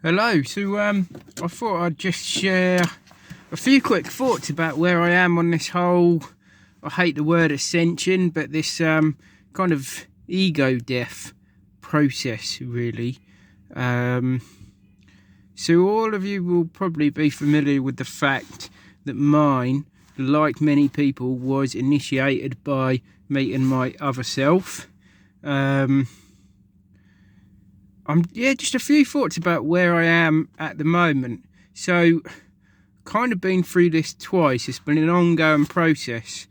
Hello, I thought I'd just share a few quick thoughts about where I am on this whole, I hate the word ascension, but this kind of ego death process, really. So all of you will probably be familiar with the fact that mine, like many people, was initiated by meeting my other self. Just a few thoughts about where I am at the moment. So, kind of been through this twice. It's been an ongoing process.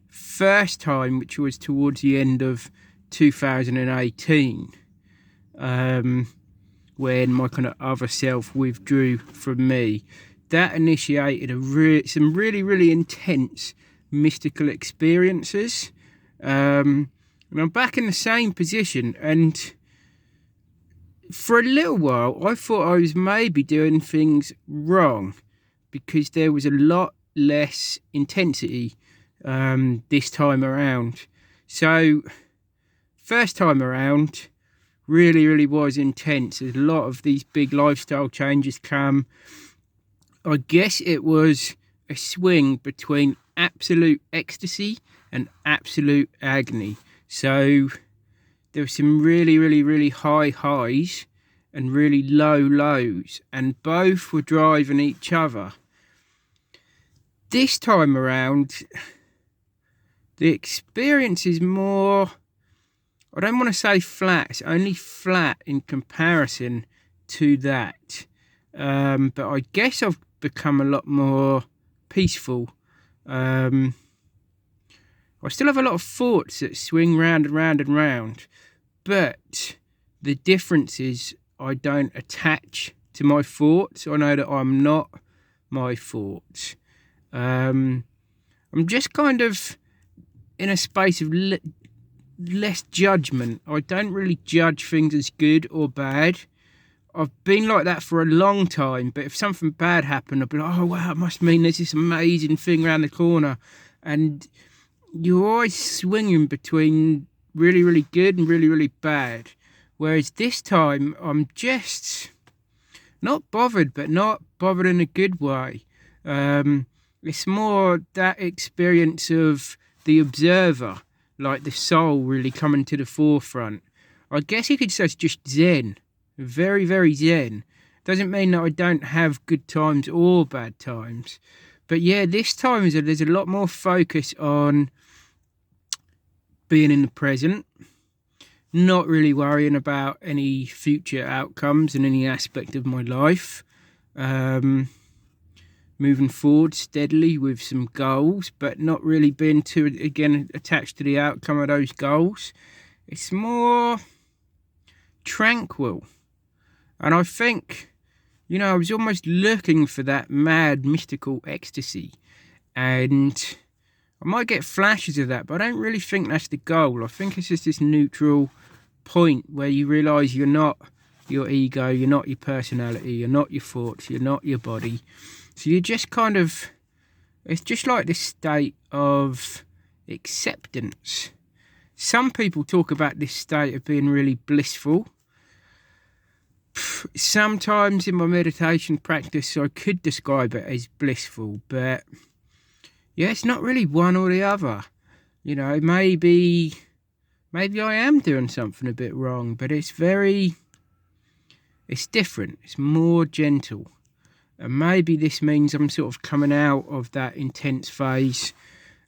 First time, which was towards the end of 2018, when my kind of other self withdrew from me. That initiated some really intense mystical experiences. And I'm back in the same position, and for a little while, I thought I was maybe doing things wrong because there was a lot less intensity this time around. So, first time around, really was intense. There's a lot of these big lifestyle changes come. I guess it was a swing between absolute ecstasy and absolute agony. So, there were some really high highs and really low lows, and both were driving each other. This time around, the experience is more, I don't want to say flat, it's only flat in comparison to that. But I guess I've become a lot more peaceful. I still have a lot of thoughts that swing round and round. But the difference is I don't attach to my thoughts. I know that I'm not my thoughts. I'm just kind of in a space of less judgment. I don't really judge things as good or bad. I've been like that for a long time, but if something bad happened, I'd be like, oh wow, it must mean there's this amazing thing around the corner. And you're always swinging between really good and really bad. Whereas this time, I'm just not bothered, but not bothered in a good way. It's more that experience of the observer, like the soul really coming to the forefront. I guess you could say it's just zen. Very zen. Doesn't mean that I don't have good times or bad times. But yeah, this time there's a lot more focus on being in the present, not really worrying about any future outcomes in any aspect of my life. Moving forward steadily with some goals, but not really being too, again, attached to the outcome of those goals. It's more tranquil. And I think, I was almost looking for that mad, mystical ecstasy. And I might get flashes of that, but I don't really think that's the goal. I think it's just this neutral point where you realise you're not your ego, you're not your personality, you're not your thoughts, you're not your body. So you're just kind of, it's just like this state of acceptance. Some people talk about this state of being really blissful. Sometimes in my meditation practice, I could describe it as blissful, but yeah, it's not really one or the other. Maybe I am doing something a bit wrong, but it's different. It's more gentle. And maybe this means I'm sort of coming out of that intense phase,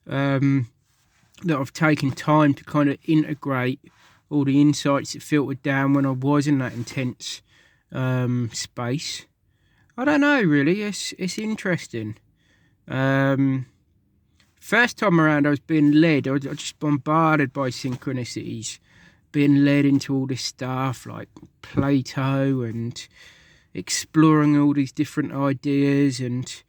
that I've taken time to kind of integrate all the insights that filtered down when I was in that intense space. I don't know, really. It's interesting. First time around, I was being led. I was just bombarded by synchronicities, being led into all this stuff like Plato and exploring all these different ideas. And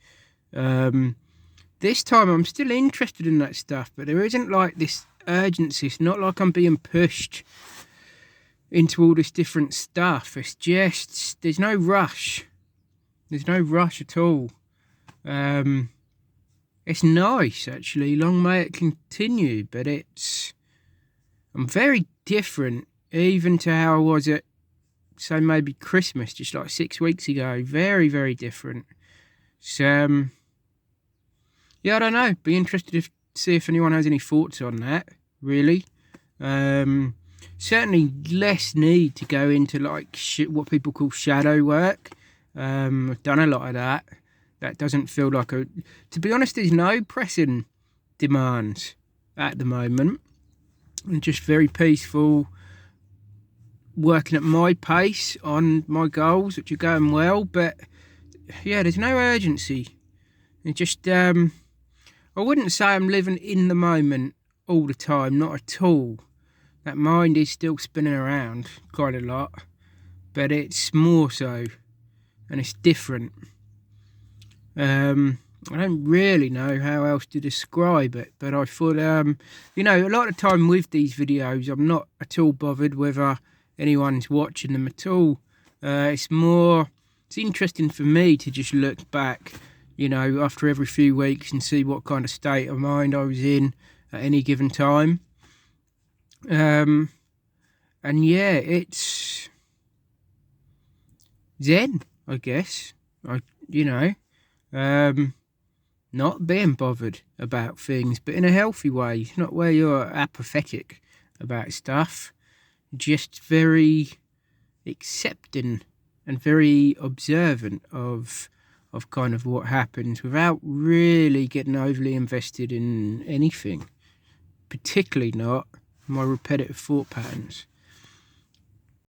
this time, I'm still interested in that stuff, but there isn't like this urgency. It's not like I'm being pushed into all this different stuff. It's just, there's no rush. There's no rush at all. It's nice, actually. Long may it continue, but I'm very different even to how I was at say maybe Christmas, just like 6 weeks ago. Very, very different. So, yeah, I don't know. Be interested to see if anyone has any thoughts on that, really. Certainly less need to go into like what people call shadow work. I've done a lot of that. That doesn't feel like to be honest, there's no pressing demands at the moment. I'm just very peaceful, working at my pace on my goals, which are going well. But yeah, there's no urgency. It just, I wouldn't say I'm living in the moment all the time, not at all. That mind is still spinning around quite a lot, but it's more so, and it's different. I don't really know how else to describe it, but I thought, you know, a lot of the time with these videos, I'm not at all bothered whether anyone's watching them at all. It's interesting for me to just look back, you know, after every few weeks and see what kind of state of mind I was in at any given time. And yeah, it's zen, I guess. Not being bothered about things, but in a healthy way, not where you're apathetic about stuff, just very accepting and very observant of kind of what happens without really getting overly invested in anything, particularly not my repetitive thought patterns.